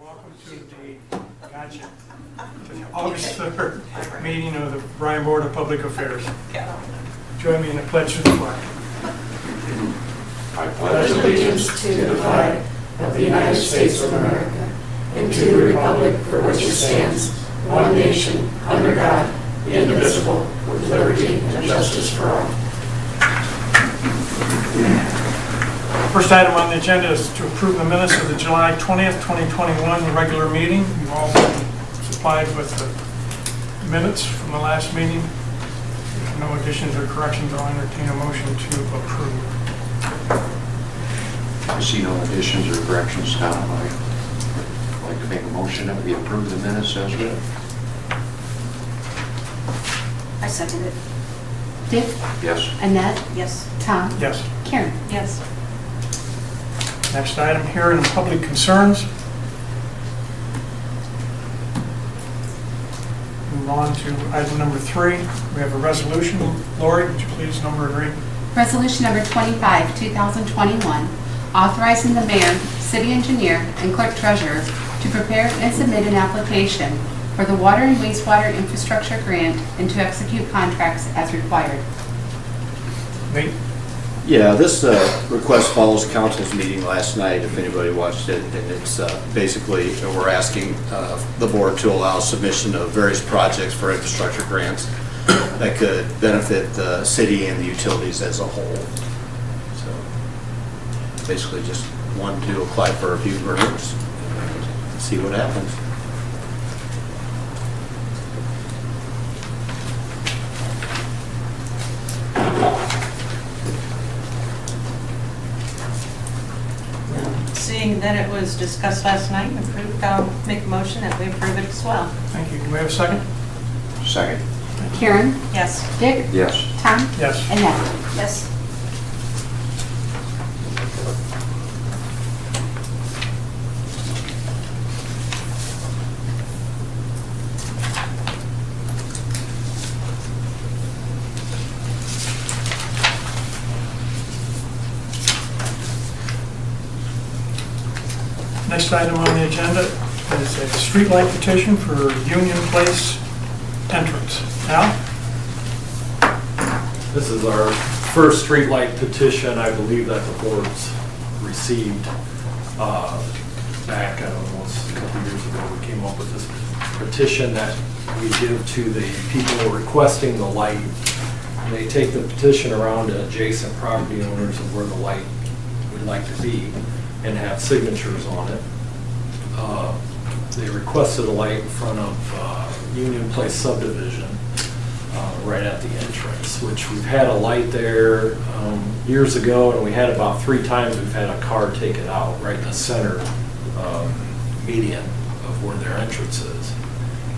Welcome to the August 3rd meeting of the Bryan Board of Public Affairs. Join me in the pledge to the flag. I pledge allegiance to the flag of the United States of America and to the republic for which it stands, one nation, under God, indivisible, with liberty and justice for all. First item on the agenda is to approve the minutes of the July 20th, 2021 regular meeting. You've all been supplied with the minutes from the last meeting. If no additions or corrections, I'll entertain a motion to approve. I see no additions or corrections, Tom. I'd like to make a motion that we approve the minutes as written. I second it. Dick? Yes. Annette? Yes. Tom? Yes. Karen? Yes. Next item here in public concerns. Move on to item number 3. We have a resolution. Lori, would you please number and read? Resolution number 25, 2021, authorizing the mayor, city engineer, and clerk treasurer to prepare and submit an application for the water and wastewater infrastructure grant and to execute contracts as required. Nate? Yeah, this request follows council's meeting last night, if anybody watched it, and it's basically, we're asking the board to allow submission of various projects for infrastructure grants that could benefit the city and the utilities as a whole. So basically just one to apply for a few grants, see what happens. Seeing that it was discussed last night and approved, I'll make a motion that we approve it as well. Thank you. Do we have a second? Second. Karen? Yes. Dick? Yes. Tom? Yes. Annette? Yes. Next item on the agenda is a streetlight petition for Union Place entrance. Al? This is our first streetlight petition, I believe, that the board's received back, I don't know, it's a couple years ago, we came up with this petition that we give to the people requesting the light. And they take the petition around to adjacent property owners of where the light would like to be and have signatures on it. They requested a light in front of Union Place subdivision, right at the entrance, which we've had a light there years ago, and we had about 3 times we've had a car take it out right in the center median of where their entrance is.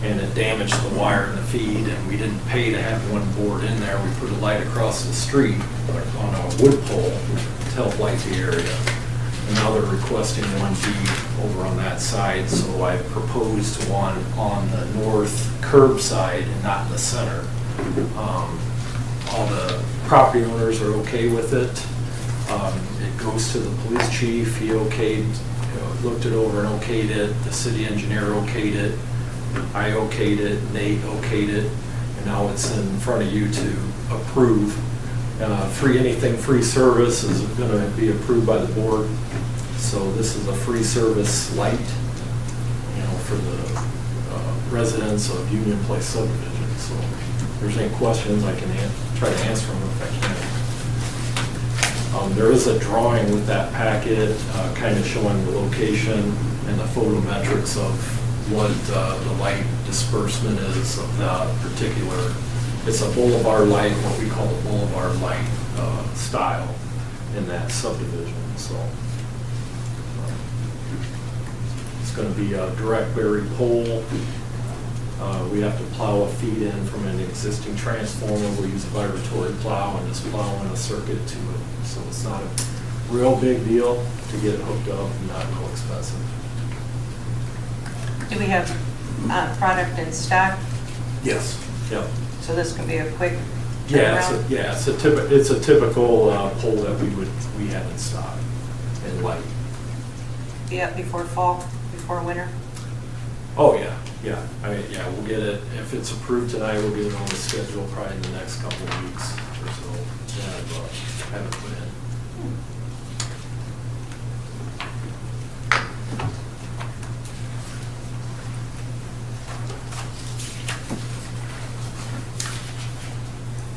And it damaged the wire and the feed, and we didn't pay to have one board in there. We put a light across the street on a wood pole to help light the area. And now they're requesting one be over on that side, so I proposed one on the north curb side and not in the center. All the property owners are okay with it. It goes to the police chief, he okayed, looked it over and okayed it, the city engineer okayed it, I okayed it, Nate okayed it, and now it's in front of you to approve. Anything free service is going to be approved by the board. So this is a free service light, for the residents of Union Place subdivision. So if there's any questions, I can try to answer them if I can. There is a drawing with that packet, kind of showing the location and the photometrics of what the light disbursement is of that particular. It's a boulevard light, what we call a boulevard light style in that subdivision. So it's going to be a direct buried pole. We have to plow a feed in from an existing transformer. We'll use a vibratory plow and just plow in a circuit to it. So it's not a real big deal to get it hooked up and not real expensive. Do we have product in stock? Yes. Yep. So this can be a quick Yeah, turnaround? it's a typical pole that we have in stock and light. Be up before fall, before winter? Oh, yeah, yeah. Yeah, we'll get it, if it's approved tonight, we'll get it on the schedule probably in the next couple of weeks or so. Yeah, have it put in.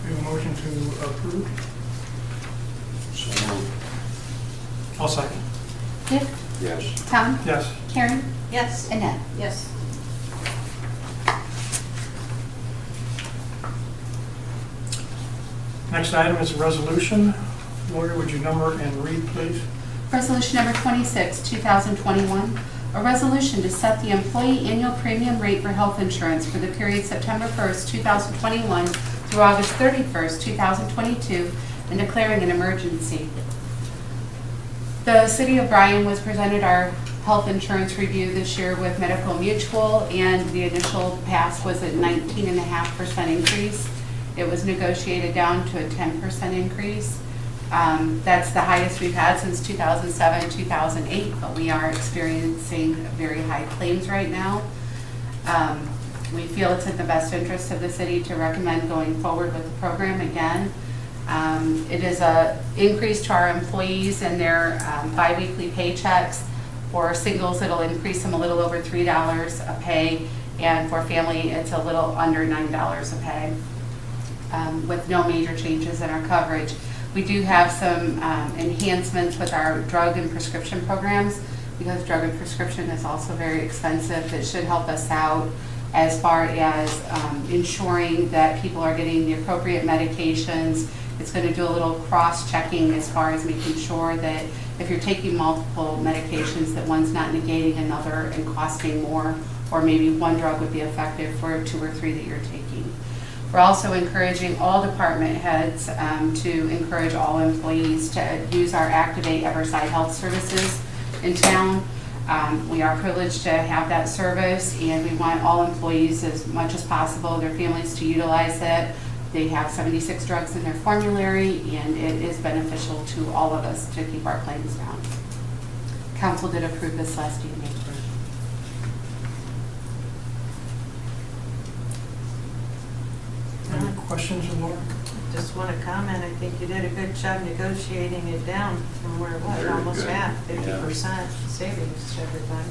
We have a motion to approve. So moved. I'll second. Dick? Yes. Tom? Yes. Karen? Yes. Annette? Yes. Next item is a resolution. Lori, would you number and read, please? Resolution number 26, 2021, a resolution to set the employee annual premium rate for health insurance for the period September 1st, 2021 through August 31st, 2022, and declaring an emergency. The City of Bryan was presented our health insurance review this year with Medical Mutual, and the initial pass was a 19.5% increase. It was negotiated down to a 10% increase. That's the highest we've had since 2007, 2008, but we are experiencing very high claims right now. We feel it's in the best interest of the city to recommend going forward with the program again. It is an increase to our employees and their biweekly paychecks. For singles, it'll increase them a little over $3 a pay, and for family, it's a little under $9 a pay, with no major changes in our coverage. We do have some enhancements with our drug and prescription programs, because drug and prescription is also very expensive. That should help us out as far as ensuring that people are getting the appropriate medications. It's going to do a little cross-checking as far as making sure that if you're taking multiple medications, that one's not negating another and costing more, or maybe one drug would be effective for 2 or 3 that you're taking. We're also encouraging all department heads to encourage all employees to use our Activate Everside Health Services in town. We are privileged to have that service, and we want all employees, as much as possible, their families, to utilize it. They have 76 drugs in their formulary, and it is beneficial to all of us to keep our claims down. Council did approve this last evening. Any questions of Laura? Just want to comment, I think you did a good job negotiating it down from where it was, Very almost good. half, 50% savings every time.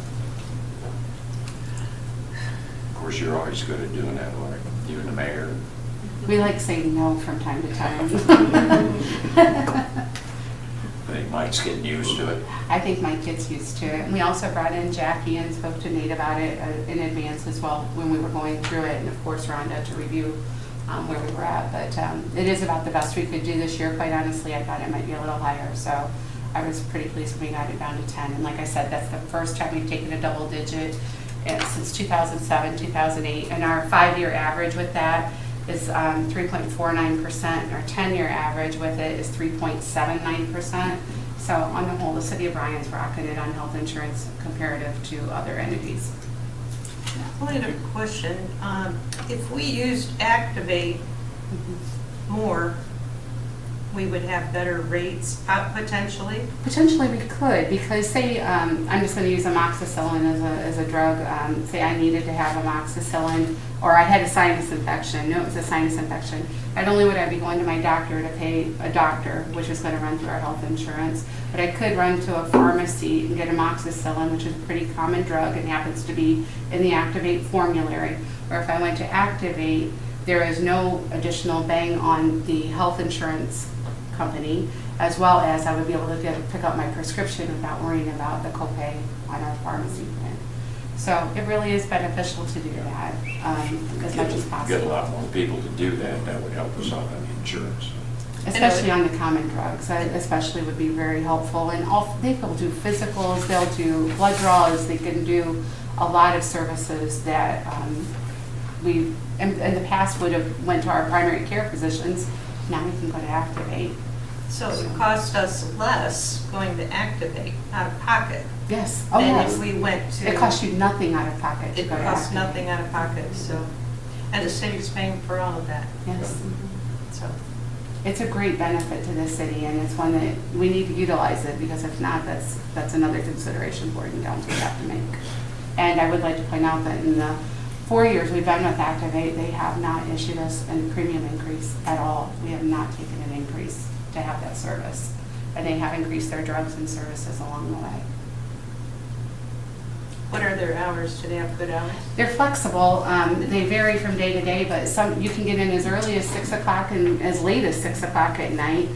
Of course, you're always good at doing that, Lori. You and the mayor. We like saying no from time to time. I think Mike's getting used to it. I think my kid's used to it. And we also brought in Jackie and spoke to Nate about it in advance as well when we were going through it, and of course Rhonda to review where we were at. But it is about the best we could do this year. Quite honestly, I thought it might be a little higher, so I was pretty pleased when we got it down to 10. And like I said, that's the first time we've taken a double digit since 2007, 2008. And our 5-year average with that is 3.49%. Our 10-year average with it is 3.79%. So on the whole, the city of Bryan's rocking it on health insurance comparative to other entities. I had a question. If we used Activate more, we would have better rates potentially? Potentially we could, because say, I'm just going to use amoxicillin as a drug. Say I needed to have amoxicillin, or I had a sinus infection. No, it was a sinus infection. Not only would I be going to my doctor to pay a doctor, which is going to run through our health insurance, but I could run to a pharmacy and get amoxicillin, which is a pretty common drug and happens to be in the Activate formulary. Or if I went to Activate, there is no additional bang on the health insurance company, as well as I would be able to pick up my prescription without worrying about the copay on our pharmacy plan. So it really is beneficial to do that as much as possible. Get a lot more people to do that. That would help us out on the insurance. Especially on the common drugs, especially would be very helpful. And they will do physicals, they'll do blood draws, they can do a lot of services that we in the past would have went to our primary care physicians. Now we can go to Activate. So it would cost us less going to Activate out of pocket Yes. Oh, than yes. if we went to. It costs you nothing out of pocket to It go to costs Activate. nothing out of pocket, so, and the city's paying for all of that. Yes. So, It's a great benefit to the city, and it's one that we need to utilize it, because if not, that's another consideration board and council have to make. And I would like to point out that in the 4 years we've been with Activate, they have not issued us a premium increase at all. We have not taken an increase to have that service. And they have increased their drugs and services along the way. What are their hours? Do they have good hours? They're flexible. They vary from day to day, but some you can get in as early as 6 o'clock and as late as 6 o'clock at night.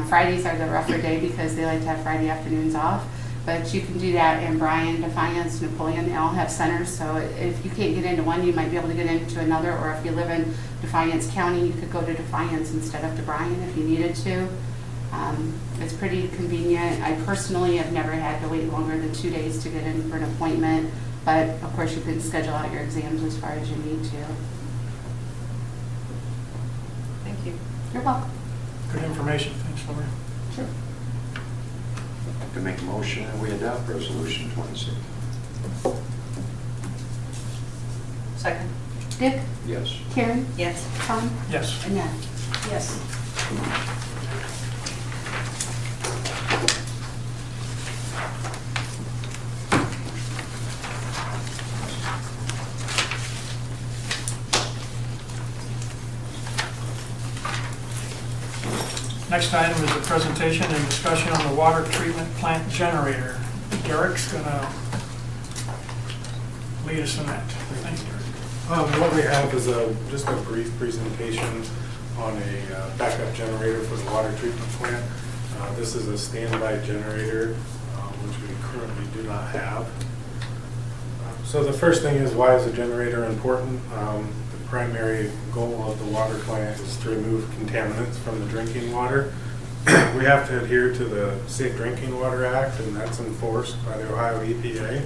Fridays are the rougher day because they like to have Friday afternoons off. But you can do that in Bryan, Defiance, Napoleon. They all have centers. So if you can't get into one, you might be able to get into another. Or if you live in Defiance County, you could go to Defiance instead of to Bryan if you needed to. It's pretty convenient. I personally have never had to wait longer than 2 days to get in for an appointment, but of course you can schedule out your exams as far as you need to. Thank you. You're welcome. Good information, thanks, Lori. Sure. To make a motion that we adopt resolution 26. Second. Dick? Yes. Karen? Yes. Tom? Yes. Annette? Yes. Next item is a presentation and discussion on the water treatment plant generator. Derek's gonna lead us in that. Thanks, Derek. What we have is just a brief presentation on a backup generator for the water treatment plant. This is a standby generator, which we currently do not have. So the first thing is, why is a generator important? The primary goal of the water plant is to remove contaminants from the drinking water. We have to adhere to the Safe Drinking Water Act, and that's enforced by the Ohio EPA.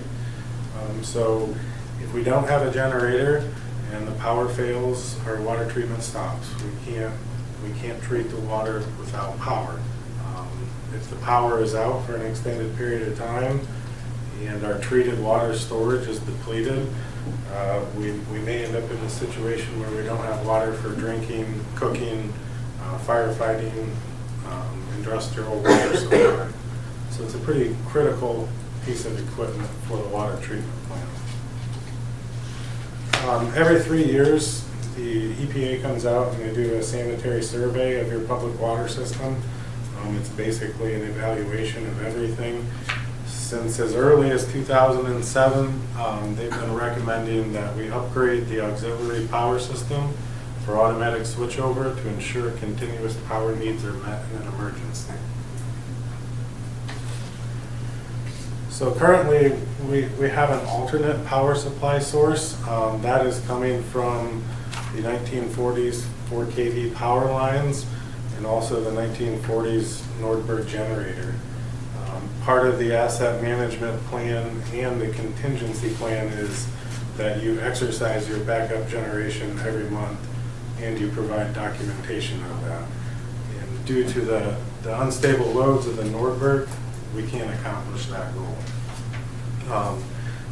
So if we don't have a generator and the power fails, our water treatment stops. We can't treat the water without power. If the power is out for an extended period of time and our treated water storage is depleted, we may end up in a situation where we don't have water for drinking, cooking, firefighting, industrial water supply. So it's a pretty critical piece of equipment for the water treatment plant. Every 3 years, the EPA comes out and they do a sanitary survey of your public water system. It's basically an evaluation of everything. Since as early as 2007, they've been recommending that we upgrade the auxiliary power system for automatic switchover to ensure continuous power needs are met in an emergency. So currently, we have an alternate power supply source. That is coming from the 1940s 4 kV power lines and also the 1940s Nordberg generator. Part of the asset management plan and the contingency plan is that you exercise your backup generation every month and you provide documentation of that. And due to the unstable loads of the Nordberg, we can't accomplish that goal.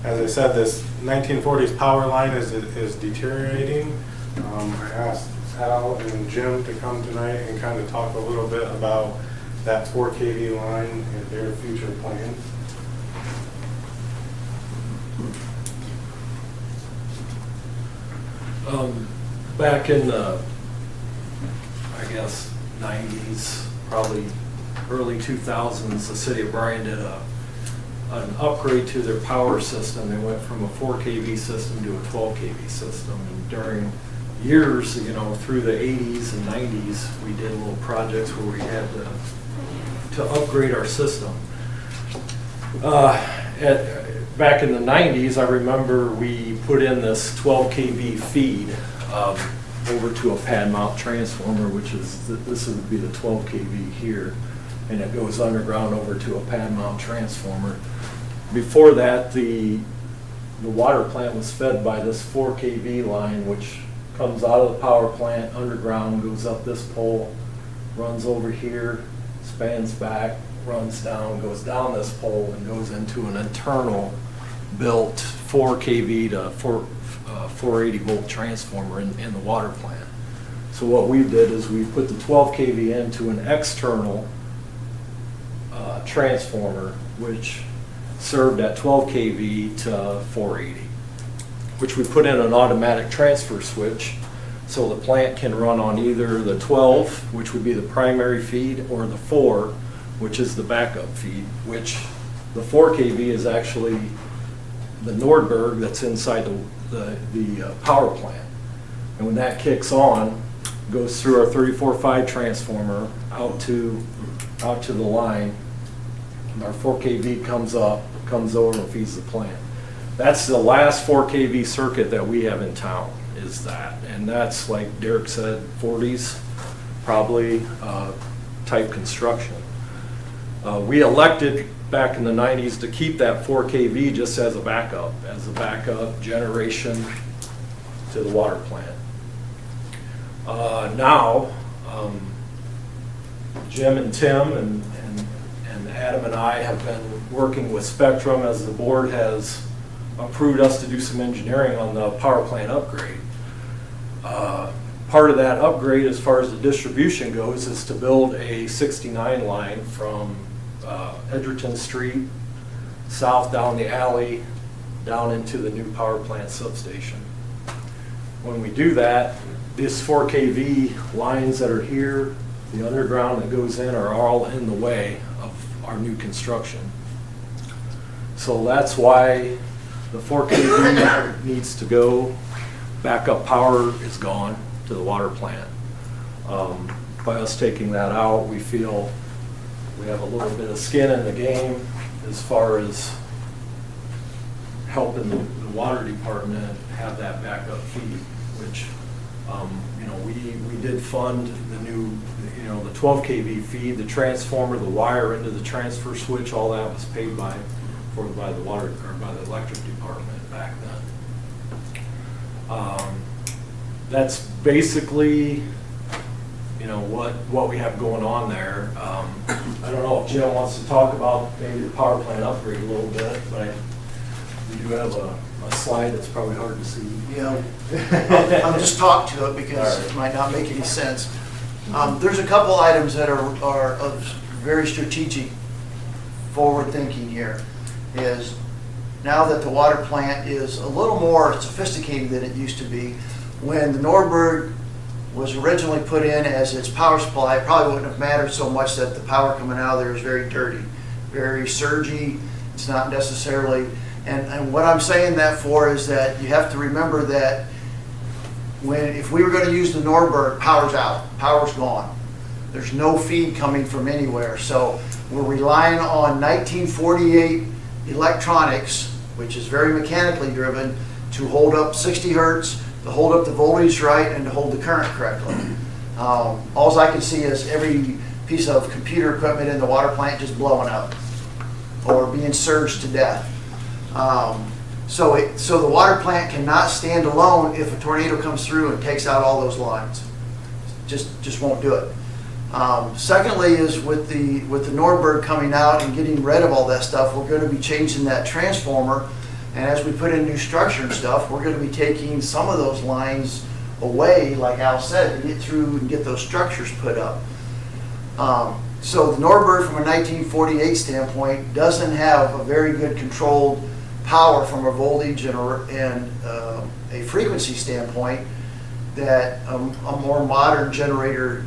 As I said, this 1940s power line is deteriorating. I asked Al and Jim to come tonight and kind of talk a little bit about that 4 kV line and their future plans. Back in the, I guess, 90s, probably early 2000s, the city of Bryan did an upgrade to their power system. They went from a 4 kV system to a 12 kV system. And during years, through the 80s and 90s, we did little projects where we had to upgrade our system. Back in the 90s, I remember we put in this 12 kV feed over to a pad mount transformer, which is, this would be the 12 kV here, and it goes underground over to a pad mount transformer. Before that, the water plant was fed by this 4 kV line, which comes out of the power plant underground, goes up this pole, runs over here, spans back, runs down, goes down this pole, and goes into an internal built 4 kV to 480 volt transformer in the water plant. So what we did is we put the 12 kV into an external transformer, which served at 12 kV to 480, which we put in an automatic transfer switch so the plant can run on either the 12, which would be the primary feed, or the 4, which is the backup feed, which the 4 kV is actually the Nordberg that's inside the power plant. And when that kicks on, goes through our 34.5 transformer out to the line, and our 4 kV comes over and feeds the plant. That's the last 4 kV circuit that we have in town, is that. And that's, like Derek said, 40s, probably, type construction. We elected back in the 90s to keep that 4 kV just as a backup generation to the water plant. Now, Jim and Tim and Adam and I have been working with Spectrum as the board has approved us to do some engineering on the power plant upgrade. Part of that upgrade, as far as the distribution goes, is to build a 69 line from Edgerton Street south down the alley down into the new power plant substation. When we do that, this 4 kV lines that are here, the underground that goes in, are all in the way of our new construction. So that's why the 4 kV needs to go. Backup power is gone to the water plant. By us taking that out, we feel we have a little bit of skin in the game as far as helping the water department have that backup feed, which we did fund the new, the 12 kV feed, the transformer, the wire into the transfer switch. All that was paid by the water, or by the electric department back then. That's basically what we have going on there. I don't know if Jim wants to talk about maybe the power plant upgrade a little bit, but we do have a slide that's probably hard to see. Yeah, I'll just talk to it because it might not make any sense. There's a couple items that are of very strategic forward thinking here. Is now that the water plant is a little more sophisticated than it used to be, when the Nordberg was originally put in as its power supply, it probably wouldn't have mattered so much that the power coming out of there is very dirty, very surgy. It's not necessarily, and what I'm saying that for is that you have to remember that if we were going to use the Nordberg, power's out, power's gone. There's no feed coming from anywhere. So we're relying on 1948 electronics, which is very mechanically driven, to hold up 60 hertz, to hold up the voltage right, and to hold the current correctly. All I can see is every piece of computer equipment in the water plant just blowing up or being surged to death. So the water plant cannot stand alone if a tornado comes through and takes out all those lines. Just won't do it. Secondly is with the Nordberg coming out and getting rid of all that stuff, we're going to be changing that transformer, and as we put in new structure and stuff, we're going to be taking some of those lines away, like Al said, to get through and get those structures put up. So the Nordberg from a 1948 standpoint doesn't have a very good controlled power from a voltage and a frequency standpoint that a more modern generator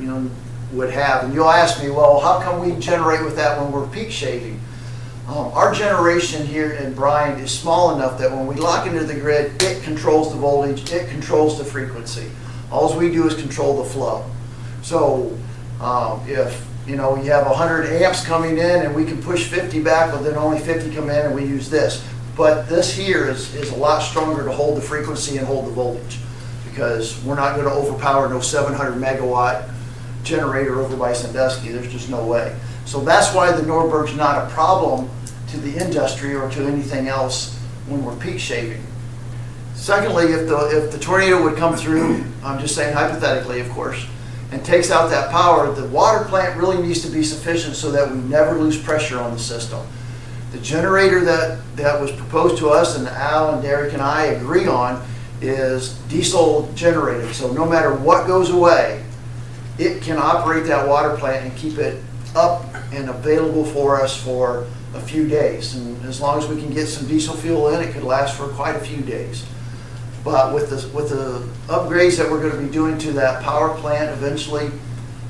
would have. And you'll ask me, well, how come we generate with that when we're peak shaving? Our generation here in Bryan is small enough that when we lock into the grid, it controls the voltage, it controls the frequency. All we do is control the flow. So if you have 100 amps coming in and we can push 50 back, but then only 50 come in and we use this. But this here is a lot stronger to hold the frequency and hold the voltage, because we're not going to overpower no 700 megawatt generator over by Sandusky. There's just no way. So that's why the Nordberg's not a problem to the industry or to anything else when we're peak shaving. Secondly, if the tornado would come through, I'm just saying hypothetically, of course, and takes out that power, the water plant really needs to be sufficient so that we never lose pressure on the system. The generator that was proposed to us, and Al and Derek and I agree on, is diesel generated. So no matter what goes away, it can operate that water plant and keep it up and available for us for a few days. And as long as we can get some diesel fuel in, it could last for quite a few days. But with the upgrades that we're going to be doing to that power plant eventually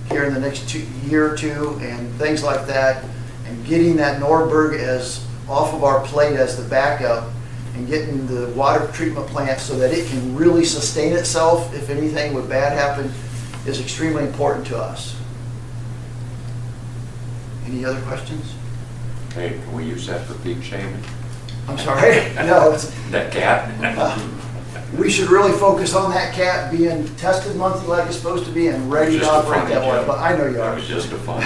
here in the next year or two and things like that, and getting that Norberg as off of our plate as the backup, and getting the water treatment plant so that it can really sustain itself if anything would bad happen, is extremely important to us. Any other questions? Hey, can we use that for peak shaving? I'm sorry? No, it's, That cat? we should really focus on that cat being tested monthly like it's supposed to be and ready to Just a operate funny that way, joke. but I know you That are. was just a fun.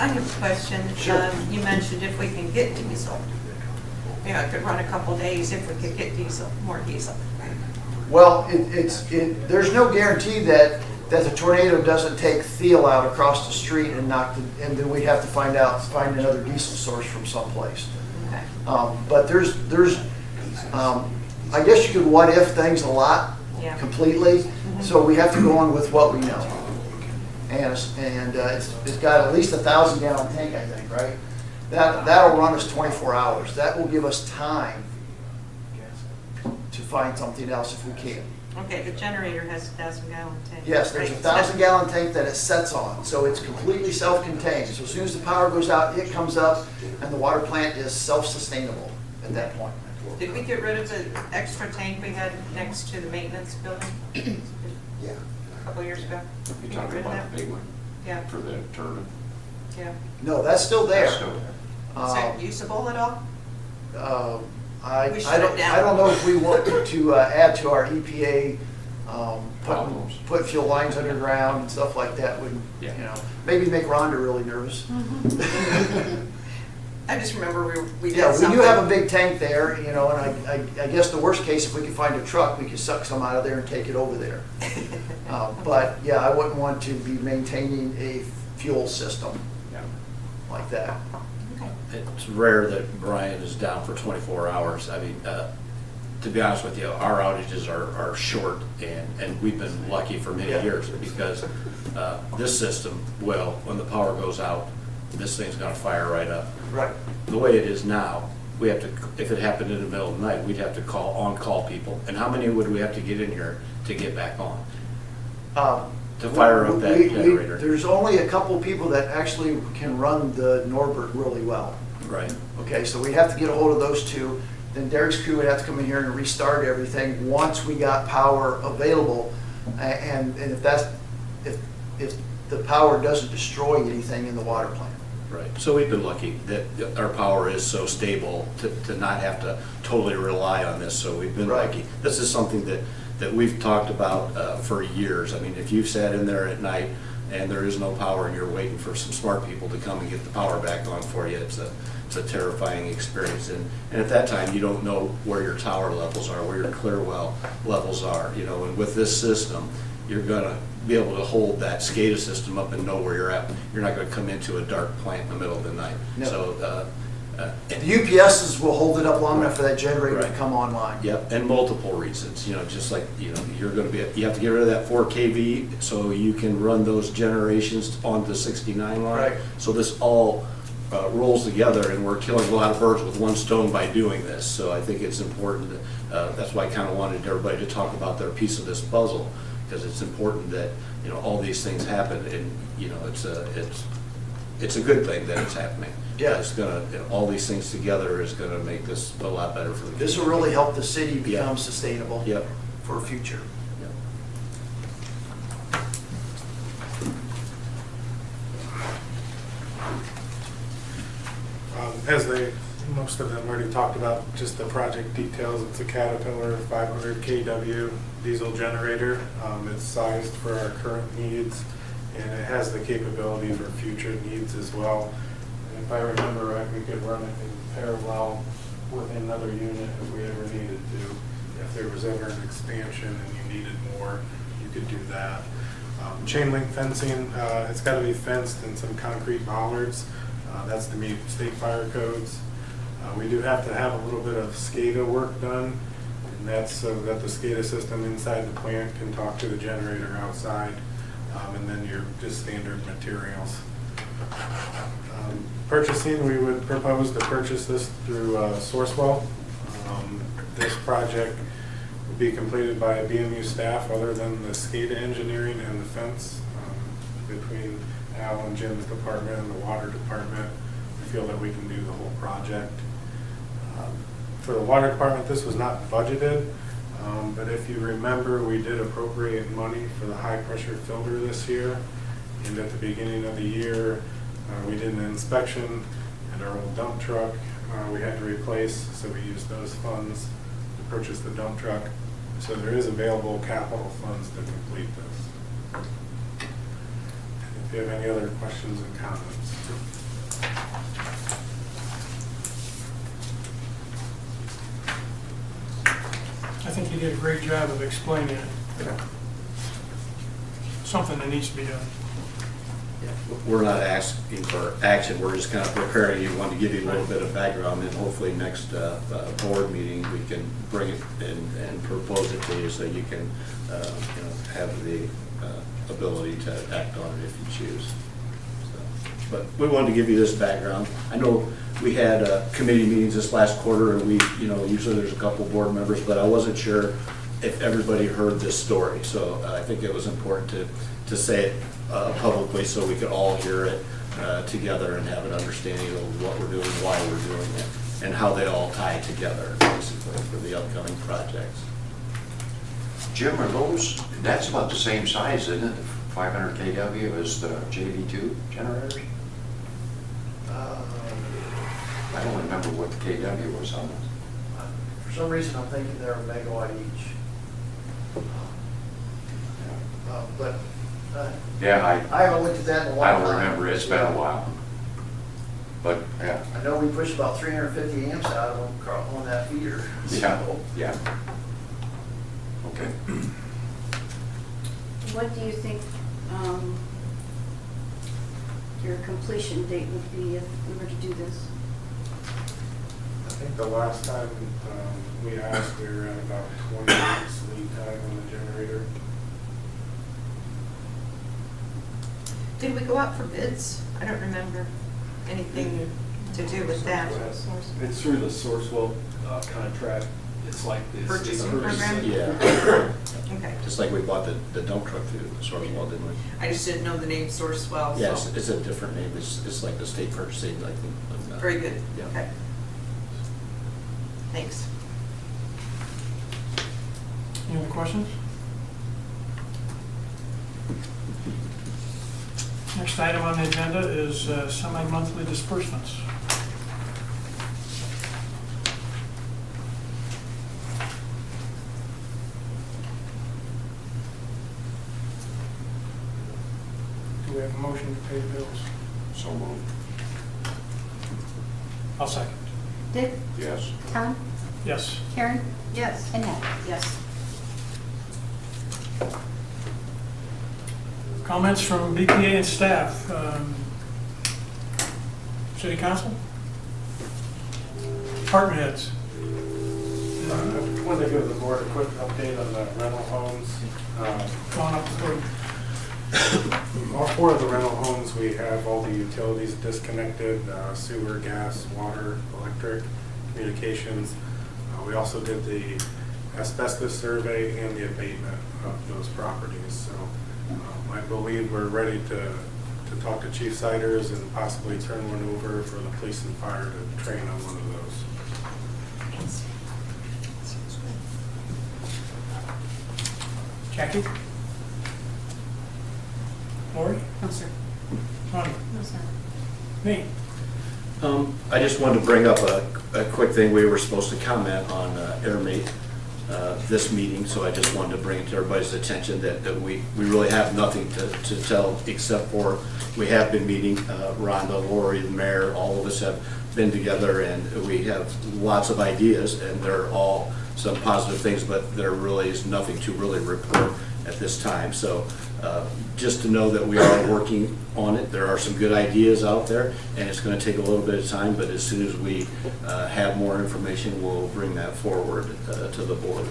I have a question. Sure. You mentioned if we can get diesel. You know, it could run a couple days if we could get diesel, more diesel. Well, there's no guarantee that the tornado doesn't take Thiel out across the street and and then we'd have to find another diesel source from someplace. Okay. But I guess you could what if things a lot Yeah. completely. So we have to go on with what we know. And it's got at least 1,000 gallon tank, I think, right? That'll run us 24 hours. That will give us time to find something else if we can. Okay, the generator has 1,000 gallon tank. Yes, there's a right? 1,000 gallon tank that it sets on, so it's completely self-contained. So as soon as the power goes out, it comes up, and the water plant is self-sustainable at that point. Did we get rid of the extra tank we had next to the maintenance building Yeah. a couple years ago? You're Get talking rid of about that? the big one Yeah, for the turbine? yeah. No, that's still there. That's still- Is that usable at all? I We shut it don't down. know if we want to add to our EPA, Problems. put fuel lines underground and stuff like that would, you Yeah. know, maybe make Rhonda really nervous. I just remember we did Yeah, we something. do have a big tank there, you know, and I guess the worst case, if we could find a truck, we could suck some out of there and take it over there. But yeah, I wouldn't want to be maintaining a fuel system Yeah. like that. Okay. It's rare that Bryan is down for 24 hours. I mean, to be honest with you, our outages are short, and we've been lucky for many Yeah. years because this system will, when the power goes out, this thing's gonna fire right up. Right. The way it is now, we have to, if it happened in the middle of the night, we'd have to on-call people. And how many would we have to get in here to get back on? To fire up that generator? There's only a couple people that actually can run the Norbert really well. Right. Okay, so we have to get a hold of those two. Then Derek's crew would have to come in here and restart everything once we got power available. And if the power doesn't destroy anything in the water plant. Right, so we've been lucky that our power is so stable to not have to totally rely on this, so we've been Right. lucky. This is something that we've talked about for years. I mean, if you've sat in there at night and there is no power and you're waiting for some smart people to come and get the power back on for you, it's a terrifying experience. And at that time, you don't know where your tower levels are, where your clear well levels are, you know, and with this system, you're gonna be able to hold that SCADA system up and know where you're at. You're not gonna come into a dark plant in the middle of the night. No. So, The UPSs will hold it up long enough for that generator to Right. come online. yep, and multiple reasons, you know, just like, you know, you have to get rid of that 4 kV so you can run those generations on the 69 line. Right. So this all rolls together, and we're killing a lot of birds with one stone by doing this. So I think it's important, that's why I kind of wanted everybody to talk about their piece of this puzzle, because it's important that, you know, all these things happen, and, you know, it's a good thing that it's happening. Yeah. It's gonna, you know, all these things together is gonna make this a lot better for the community. This will really help the city become Yeah. sustainable Yep. for the future. Yep. Most of them already talked about just the project details. It's a Caterpillar 500 kW diesel generator. It's sized for our current needs, and it has the capability for future needs as well. And if I remember right, we could run it in parallel with another unit if we ever needed to. If there was ever an expansion and you needed more, you could do that. Chain link fencing, it's got to be fenced in some concrete bollards. That's to meet state fire codes. We do have to have a little bit of SCADA work done, and that's so that the SCADA system inside the plant can talk to the generator outside, and then your just standard materials. Purchasing, we would propose to purchase this through Sourcewell. This project will be completed by BMU staff other than the SCADA engineering and the fence. Between Al and Jim's department and the water department, we feel that we can do the whole project. For the water department, this was not budgeted, but if you remember, we did appropriate money for the high pressure filter this year. And at the beginning of the year, we did an inspection and our old dump truck we had to replace, so we used those funds to purchase the dump truck. So there is available capital funds to complete this. And if you have any other questions and comments. I think you did a great job of explaining it. Something that needs to be done. We're not asking for action, we're just kind of preparing you, want to give you a little bit of background, and hopefully next board meeting, we can bring it and propose it to you so you can have the ability to act on it if you choose. So, but we wanted to give you this background. I know we had committee meetings this last quarter, and we, usually there's a couple board members, but I wasn't sure if everybody heard this story. So I think it was important to say it publicly so we could all hear it together and have an understanding of what we're doing, why we're doing it, and how they all tie together, basically, for the upcoming projects. Jim, are those, that's about the same size, isn't it? 500 kW as the JV2 generators? I don't remember what the KW was on it. For some reason, I'm thinking they're a megawatt each. But Yeah, I haven't looked at that in a long I time. don't remember, it's been a while. But, yeah. I know we push about 350 amps out of them on that feeder. Yeah, So, yeah. Okay. What do you think your completion date would be if we were to do this? I think the last time we asked, we were at about 20 weeks lead time on the generator. Did we go out for bids? I don't remember anything to do with that. It's through the Sourcewell contract. It's like this. Purchasing program? Yeah. Okay. Just like we bought the dump truck through Sourcewell, didn't we? I just didn't know the name Sourcewell, Yes, so. it's a different name. It's like the state purchasing, I think. Very good. Yeah. Okay. Thanks. Any other questions? Next item on the agenda is semi-monthly disbursements. Do we have a motion to pay bills? So moved. I'll second. Dick? Yes. Tom? Yes. Karen? Yes. Annette? Yes. Comments from BPA and staff. City Council? Department heads? I wanted to give the board a quick update on the rental homes. Going up for All four of the rental homes, we have all the utilities disconnected, sewer, gas, water, electric, communications. We also did the asbestos survey and the abatement of those properties. So I believe we're ready to talk to Chief Siders and possibly turn one over for the police and fire to train on one of those. Jackie? Lori? No, sir. Ronnie? No, sir. Me? I just wanted to bring up a quick thing. We were supposed to comment on Airmate this meeting, so I just wanted to bring it to everybody's attention that we really have nothing to tell except for we have been meeting. Rhonda, Lori, the mayor, all of us have been together, and we have lots of ideas, and they're all some positive things, but there really is nothing to really report at this time. So just to know that we are working on it. There are some good ideas out there, and it's going to take a little bit of time, but as soon as we have more information, we'll bring that forward to the board.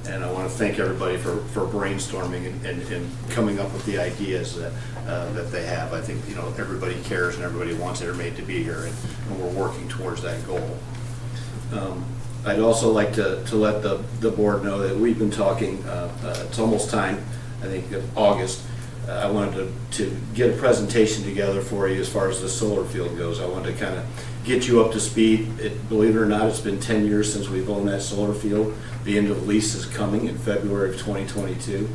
And I want to thank everybody for brainstorming and coming up with the ideas that they have. I think, everybody cares and everybody wants Airmate to be here, and we're working towards that goal. I'd also like to let the board know that we've been talking, it's almost time, I think of August. I wanted to get a presentation together for you as far as the solar field goes. I wanted to kind of get you up to speed. Believe it or not, it's been 10 years since we've owned that solar field. The end of the lease is coming in February of 2022.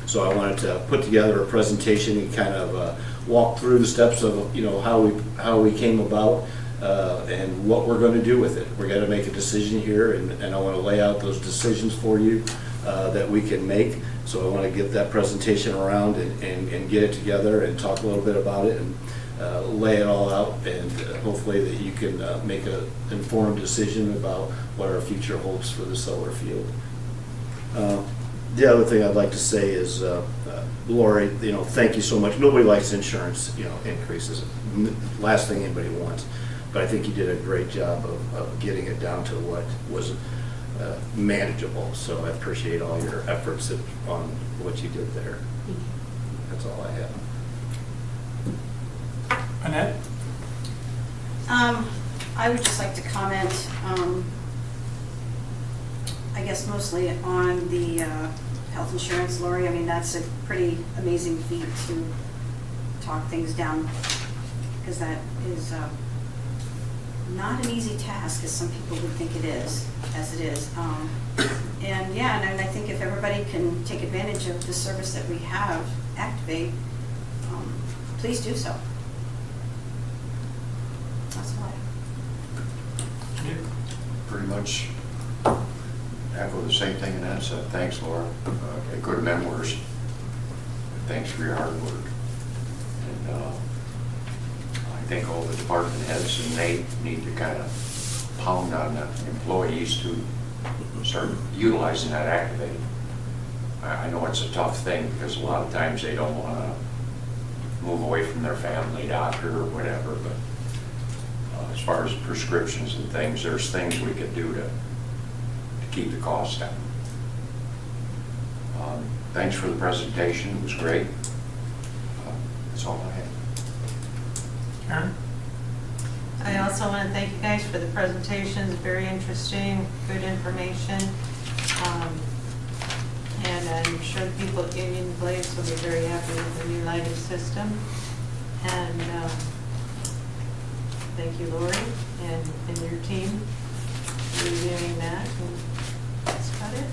So I wanted to put together a presentation and kind of walk through the steps of how we came about and what we're going to do with it. We're going to make a decision here, and I want to lay out those decisions for you that we can make. So I want to get that presentation around and get it together and talk a little bit about it and lay it all out, and hopefully that you can make an informed decision about what our future holds for the solar field. The other thing I'd like to say is, Lori, thank you so much. Nobody likes insurance, increases. Last thing anybody wants. But I think you did a great job of getting it down to what was manageable. So I appreciate all your efforts on what you did there. That's all I have. Annette? I would just like to comment, I guess mostly on the health insurance, Lori. I mean, that's a pretty amazing feat to talk things down, because that is not an easy task, as some people would think it is, as it is. And I think if everybody can take advantage of the service that we have, Activate, please do so. That's all I have. Pretty much echo the same thing Annette said. Thanks, Laura. Good memoirs. Thanks for your hard work. And I think all the department heads and they need to kind of pound on the employees to start utilizing that Activate. I know it's a tough thing because a lot of times they don't want to move away from their family doctor or whatever, but as far as prescriptions and things, there's things we could do to keep the costs down. Thanks for the presentation. It was great. That's all I have. Karen? I also want to thank you guys for the presentations, very interesting, good information. And I'm sure the people at Union Place will be very happy with the new lighting system. And thank you, Lori, and your team for reviewing that. And that's about it.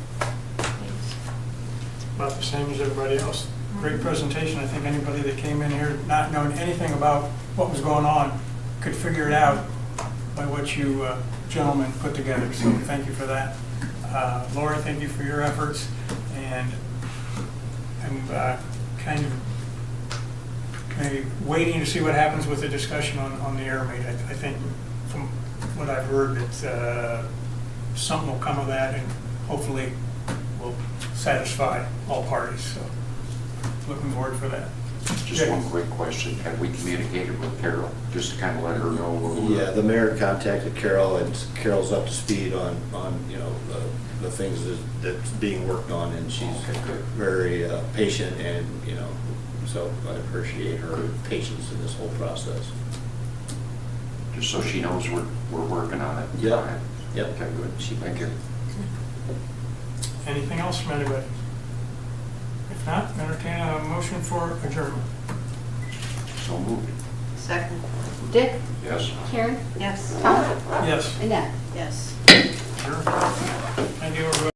Thanks. About the same as everybody else. Great presentation. I think anybody that came in here not knowing anything about what was going on could figure it out by what you gentlemen put together. So thank you for that. Lori, thank you for your efforts. And I'm kind of maybe waiting to see what happens with the discussion on the Airmate. I think from what I've heard that something will come of that, and hopefully will satisfy all parties. So looking forward for that. Just one quick question. Have we communicated with Carol, just to kind of let her know where we're Yeah, the mayor contacted Carol, and Carol's up to speed on the things that's being worked on, and she's very patient, and so I appreciate her patience in this whole process. just so she knows we're working on it. Yep. Yep. Okay, good. Thank you. Anything else from anybody? If not, entertain a motion for adjournment. So moved. Second. Dick? Yes. Karen? Yes. Tom? Yes. Annette? Yes. Adjourned. Thank you, everybody.